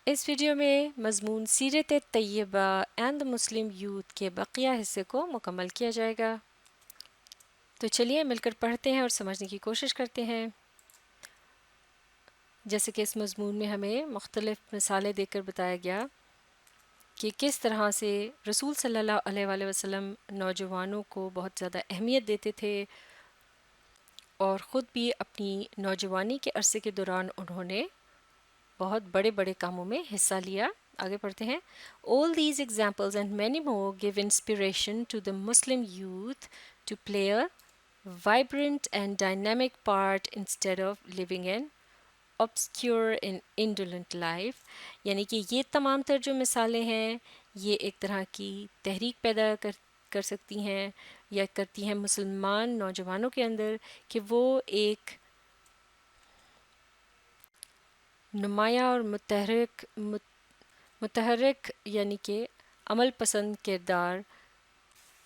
اس video میں مضمون سیرت طیبہ اینڈ دا مسلم یوتھ کے بقیہ حصے کو مکمل کیا جائے گا۔ تو چلیے مل کر پڑھتے ہیں اور سمجھنے کی کوشش کرتے ہیں۔ جیسے کہ اس مضمون میں ہمیں مختلف مثالیں دے کر بتایا گیا کہ کس طرح سے رسول صلی اللہ علیہ وآلہ وسلم نوجوانوں کو بہت زیادہ اہمیت دیتے تھے اور خود بھی اپنی نوجوانی کے عرصے کے دوران انہوں نے بہت بڑے بڑے کاموں میں حصہ لیا۔ آگے پڑھتے ہیں۔ All these examples and many more give inspiration to the Muslim youth to play a vibrant and dynamic part instead of living an obscure and indolent life۔ یعنی کہ یہ تمام تر جو مثالیں ہیں یہ ایک طرح کی تحریک پیدا کر سکتی ہیں یا کرتی ہیں مسلمان نوجوانوں کے اندر کہ وہ ایک نمایاں اور متحرک یعنی کہ عمل پسند کردار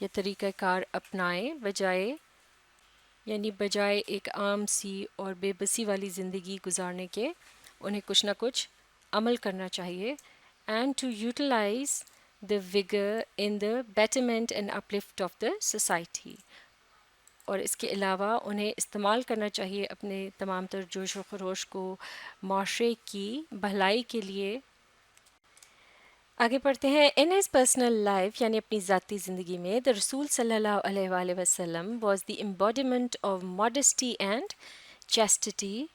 یا طریقہ کار اپنائیں بجائے ایک عام سی اور بے بسی والی زندگی گزارنے کے انہیں کچھ نہ کچھ عمل کرنا چاہیے and to utilize the vigour in the betterment and uplift of the society, اور اس کے علاوہ انہیں استعمال کرنا چاہیے اپنے تمام تر جوش و خروش کو معاشرے کی بھلائی کے لیے۔ آگے پڑھتے ہیں۔ ان ہز پرسنل لائف یعنی اپنی ذاتی زندگی میں the رسول صلی اللہ علیہ وآلہ وسلم was the embodiment of modesty and chastity۔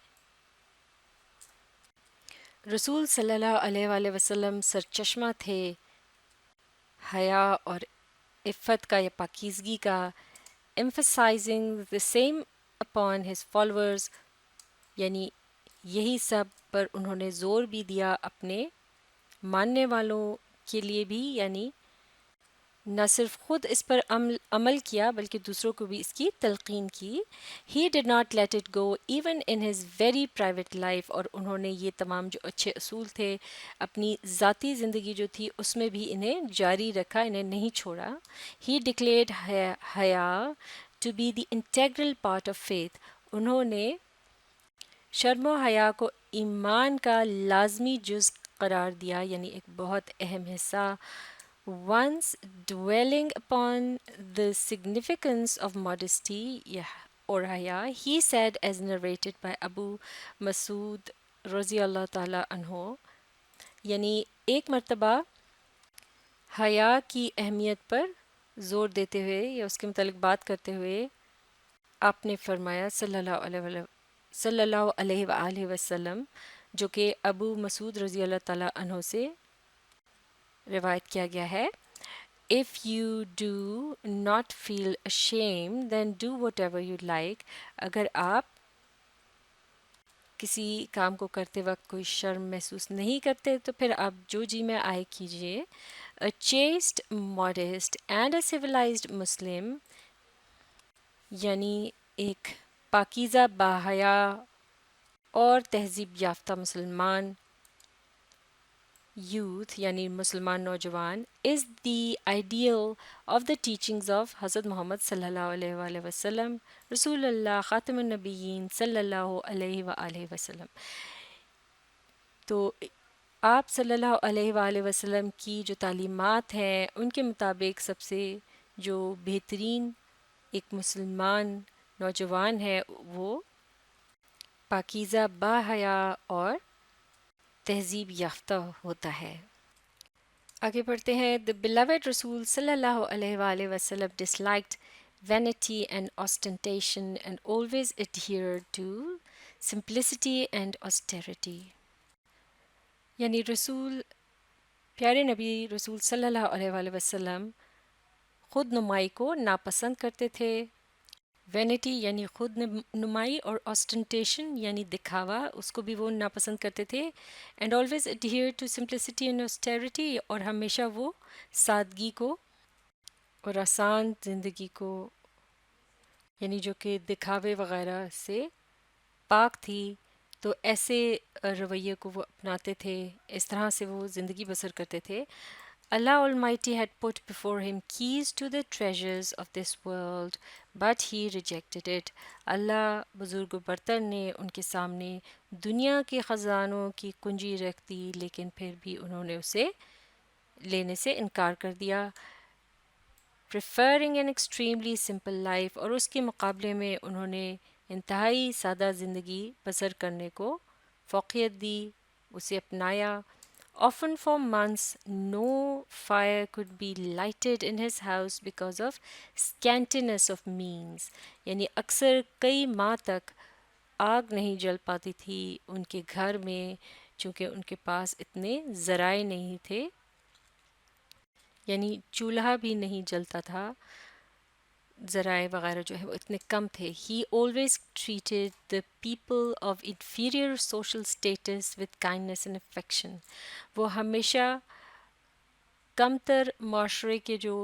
رسول صلی اللہ علیہ وآلہ وسلم سرچشمہ تھے حیا اور عفت کا یا پاکیزگی کا، emphasizing the same upon his followers، یعنی یہی سب پر انہوں نے زور بھی دیا اپنے ماننے والوں کے لیے بھی، یعنی نہ صرف خود اس پر عمل کیا بلکہ دوسروں کو بھی اس کی تلقین کی۔ He did not let it go even in his very private life، اور انہوں نے یہ تمام جو اچھے اصول تھے اپنی ذاتی زندگی جو تھی اس میں بھی انہیں جاری رکھا، انہیں نہیں چھوڑا۔ He declared حیا to be the integral part of faith، انہوں نے شرم و حیا کو ایمان کا لازمی جز قرار دیا، یعنی ایک بہت اہم حصہ۔ Once dwelling upon the significance of modesty or حیا، he said as narrated by ابو مسعود رضی اللہ تعالیٰ عنہ، یعنی ایک مرتبہ حیا کی اہمیت پر زور دیتے ہوئے یا اس کے متعلق بات کرتے ہوئے آپ نے فرمایا صلی اللہ علیہ وآلہ وسلم، جو کہ ابو مسعود رضی اللہ تعالیٰ عنہ سے روایت کیا گیا ہے۔ If you do not feel ashamed then do whatever you like، اگر آپ کسی کام کو کرتے وقت کوئی شرم محسوس نہیں کرتے تو پھر آپ جو جی میں آئے کیجئے۔ A chaste, modest and a civilized Muslim، یعنی ایک پاکیزہ باحیا اور تہذیب یافتہ مسلمان یوتھ یعنی مسلمان نوجوان is the ideal of the teachings of حضرت محمد صلی اللہ علیہ وآلہ وسلم، رسول اللہ خاتم النبیین صلی اللہ علیہ وآلہ وسلم۔ تو آپ صلی اللہ علیہ وآلہ وسلم کی جو تعلیمات ہیں ان کے مطابق سب سے جو بہترین ایک مسلمان نوجوان ہے وہ پاکیزہ باحیا اور تہذیب یافتہ ہوتا ہے۔ آگے پڑھتے ہیں۔ The beloved رسول صلی اللہ علیہ وآلہ وسلم disliked vanity and ostentation and always adhered to simplicity and austerity، یعنی پیارے نبی رسول صلی اللہ علیہ وآلہ وسلم خود نمائی کو ناپسند کرتے تھے۔ وینٹی یعنی خود نمائی اور آسٹنٹیشن یعنی دکھاوا، اس کو بھی وہ ناپسند کرتے تھے۔ And always adhere to simplicity and austerity، اور ہمیشہ وہ سادگی کو اور آسان زندگی کو، یعنی جو کہ دکھاوے وغیرہ سے پاک تھی، تو ایسے رویے کو وہ اپناتے تھے، اس طرح سے وہ زندگی بسر کرتے تھے۔ Allah Almighty had put before him keys to the treasures of this world, but he rejected it. اللہ بزرگ و برتر نے ان کے سامنے دنیا کے خزانوں کی کنجی رکھ دی، لیکن پھر بھی انہوں نے اسے لینے سے انکار کر دیا. preferring an extremely simple life، اور اس کے مقابلے میں انہوں نے انتہائی سادہ زندگی بسر کرنے کو فوقیت دی، اسے اپنایا. Often for months no fire could be lighted in his house because of scantiness of means، یعنی اکثر کئی ماہ تک آگ نہیں جل پاتی تھی ان کے گھر میں چونکہ ان کے پاس اتنے ذرائع نہیں تھے، یعنی چولہا بھی نہیں جلتا تھا، ذرائع وغیرہ جو ہے وہ اتنے کم تھے. He always treated the people of inferior social status with kindness and affection. وہ ہمیشہ کم تر معاشرے کے جو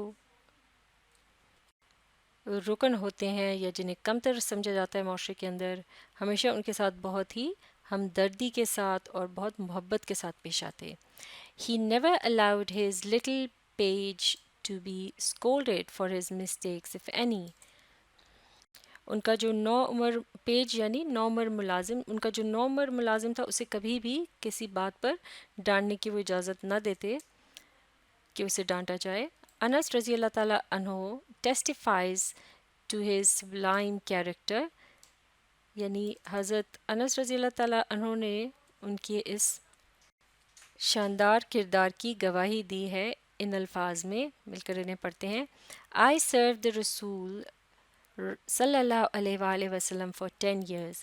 رکن ہوتے ہیں یا جنہیں کم تر سمجھا جاتا ہے معاشرے کے اندر، ہمیشہ ان کے ساتھ بہت ہی ہمدردی کے ساتھ اور بہت محبت کے ساتھ پیش آتے. He never allowed his little page to be scolded for his mistakes, if any. ان کا جو نو عمر پیج یعنی نو عمر ملازم، ان کا جو نو عمر ملازم تھا اسے کبھی بھی کسی بات پر ڈانٹنے کی وہ اجازت نہ دیتے کہ اسے ڈانٹا جائے. انس رضی اللہ تعالیٰ عنہ testifies to his sublime character، یعنی حضرت انس رضی اللہ تعالیٰ عنہ نے ان کے اس شاندار کردار کی گواہی دی ہے ان الفاظ میں، مل کر انہیں پڑھتے ہیں. I served the رسول صلی اللہ علیہ وآلہ وسلم for 10 years.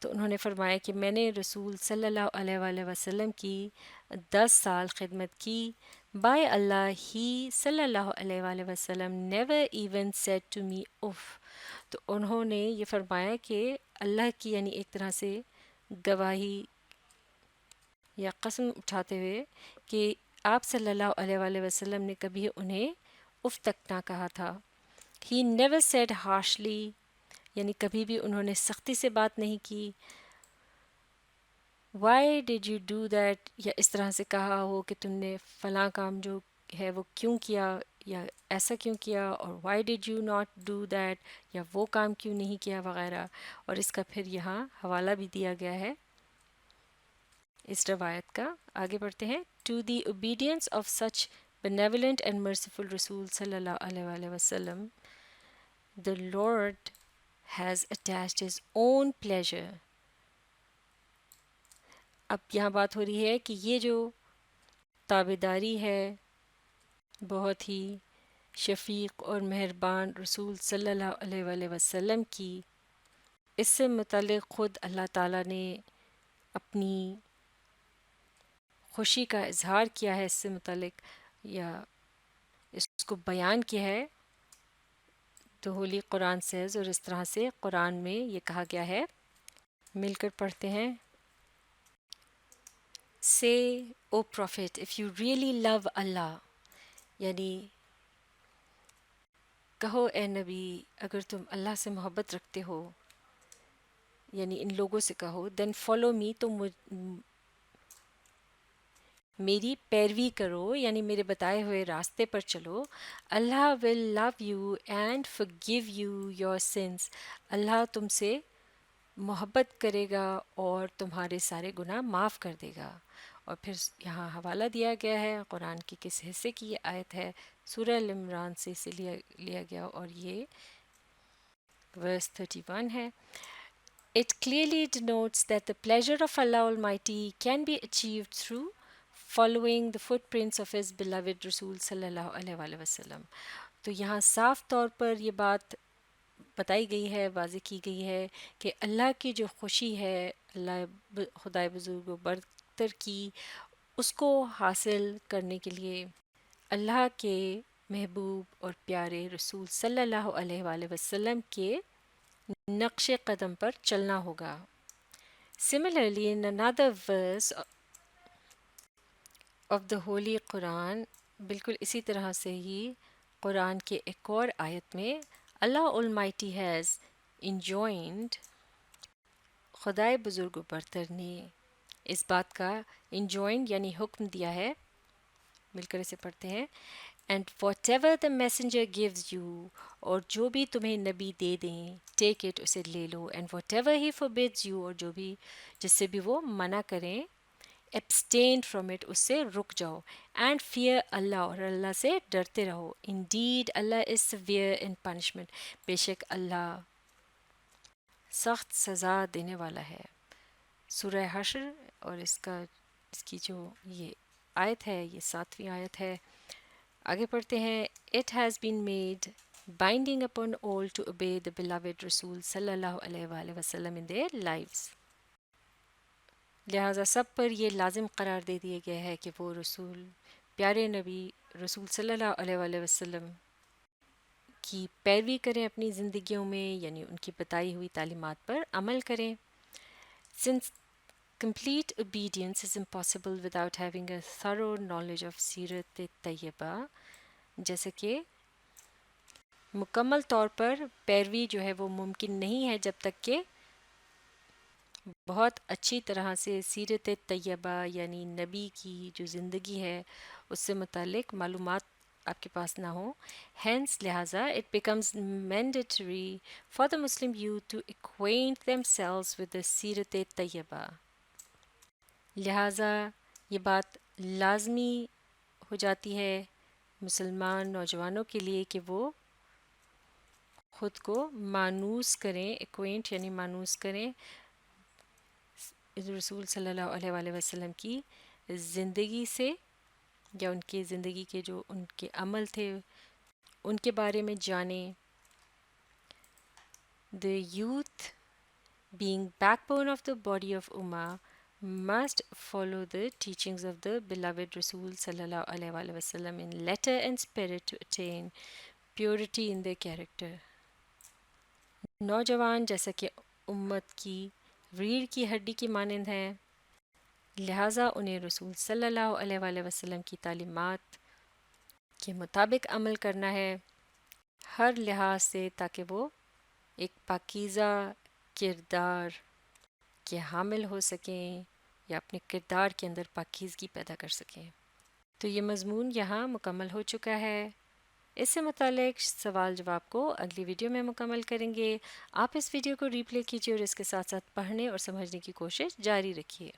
تو انہوں نے فرمایا کہ میں نے رسول صلی اللہ علیہ وآلہ وسلم کی 10 سال خدمت کی. By Allah, he صلی اللہ علیہ وآلہ وسلم never even said to me if. تو انہوں نے یہ فرمایا کہ اللہ کی یعنی ایک طرح سے گواہی یا قسم اٹھاتے ہوئے کہ آپ صلی اللہ علیہ وآلہ وسلم نے کبھی انہیں اف تک نہ کہا تھا. He never said harshly، یعنی کبھی بھی انہوں نے سختی سے بات نہیں کی. Why did you do that، یا اس طرح سے کہا ہو کہ تم نے فلاں کام جو ہے وہ کیوں کیا یا ایسا کیوں کیا، اور why did you not do that، یا وہ کام کیوں نہیں کیا وغیرہ. اور اس کا پھر یہاں حوالہ بھی دیا گیا ہے اس روایت کا. آگے بڑھتے ہیں. To the obedience of such benevolent and merciful رسول صلی اللہ علیہ وآلہ وسلم the Lord has attached his own pleasure. اب یہاں بات ہو رہی ہے کہ یہ جو تابعداری ہے بہت ہی شفیق اور مہربان رسول صلی اللہ علیہ وآلہ وسلم کی، اس سے متعلق خود اللہ تعالیٰ نے اپنی خوشی کا اظہار کیا ہے، اس سے متعلق یا اس کو بیان کیا ہے تو ہولی قرآن سیز، اور اس طرح سے قرآن میں یہ کہا گیا ہے. مل کر پڑھتے ہیں. Say, O Prophet, if you really love Allah، یعنی کہو اے نبی اگر تم اللہ سے محبت رکھتے ہو، یعنی ان لوگوں سے کہو، then follow me، تو میری پیروی کرو یعنی میرے بتائے ہوئے راستے پر چلو. اللہ will love you and forgive you your sins، اللہ تم سے محبت کرے گا اور تمہارے سارے گناہ معاف کر دے گا. اور پھر یہاں حوالہ دیا گیا ہے قرآن کے کس حصے کی یہ آیت ہے، سورہ ال عمران سے اسے لیا گیا اور یہ verse 31 ہے. It clearly denotes that the pleasure of Allah Almighty can be achieved through following the footprints of his beloved رسول صلی اللہ علیہ وآلہ وسلم. تو یہاں صاف طور پر یہ بات بتائی گئی ہے، واضح کی گئی ہے کہ اللہ کی جو خوشی ہے، اللہ خدائے بزرگ و برتر کی، اس کو حاصل کرنے کے لیے اللہ کے محبوب اور پیارے رسول صلی اللہ علیہ وآلہ وسلم کے نقش قدم پر چلنا ہوگا. Similarly, in another verse of the Holy Quran، بالکل اسی طرح سے ہی قرآن کے ایک اور آیت میں اللہ Almighty has enjoined، خدائے بزرگ و برتر نے اس بات کا enjoined یعنی حکم دیا ہے مل کر اسے پڑھتے ہیں. And what ever the messenger gives you, اور جو بھی تمہیں نبی دے دیں، ٹیک اٹ، اسے لے لو. And whatever he forbids you, اور جو بھی جس سے بھی وہ منع کریں، ایبسٹین فرام اٹ، اس سے رک جاؤ. اینڈ فیئر اللہ، اور اللہ سے ڈرتے رہو. انڈیڈ اللہ از سویئر ان پنشمنٹ، بے شک اللہ سخت سزا دینے والا ہے. سورہ حشر، اور اس کی جو یہ آیت ہے، یہ 7ویں آیت ہے. آگے پڑھتے ہیں. It has been made binding upon all to obey the beloved رسول صلی اللہ علیہ وآلہ وسلم in their lives. لہٰذا سب پر یہ لازم قرار دے دیا گیا ہے کہ وہ رسول، پیارے نبی رسول صلی اللہ علیہ وآلہ وسلم کی پیروی کریں اپنی زندگیوں میں، یعنی ان کی بتائی ہوئی تعلیمات پر عمل کریں. Since complete obedience is impossible without having a thorough knowledge of سیرت-e-طیبہ، جیسے کہ مکمل طور پر پیروی جو ہے وہ ممکن نہیں ہے جب تک کہ بہت اچھی طرح سے سیرت طیبہ یعنی نبی کی جو زندگی ہے اس سے متعلق معلومات آپ کے پاس نہ ہو. ہینس لہٰذا it becomes mandatory for the Muslim youth to acquaint themselves with the سیرت طیبہ. لہٰذا یہ بات لازمی ہو جاتی ہے مسلمان نوجوانوں کے لیے کہ وہ خود کو مانوس کریں. ایکوینٹ یعنی مانوس کریں رسول صلی اللہ علیہ وآلہ وسلم کی زندگی سے، یا ان کی زندگی کے جو ان کے عمل تھے ان کے بارے میں جانیں. The youth, being backbone of the body of Ummah, must follow the teachings of the beloved Rasul sallallahu alaihi wa sallam in letter and spirit to attain purity in their character. نوجوان جیسا کہ امت کی ریڑھ کی ہڈی کی مانند ہیں، لہٰذا انہیں رسول صلی اللہ علیہ وآلہ وسلم کی تعلیمات کے مطابق عمل کرنا ہے ہر لحاظ سے، تاکہ وہ ایک پاکیزہ کردار کے حامل ہو سکیں یا اپنے کردار کے اندر پاکیزگی پیدا کر سکیں. تو یہ مضمون یہاں مکمل ہو چکا ہے. اس سے متعلق سوال جواب کو اگلی ویڈیو میں مکمل کریں گے. آپ اس ویڈیو کو ری پلے کیجیے اور اس کے ساتھ ساتھ پڑھنے اور سمجھنے کی کوشش جاری رکھیے.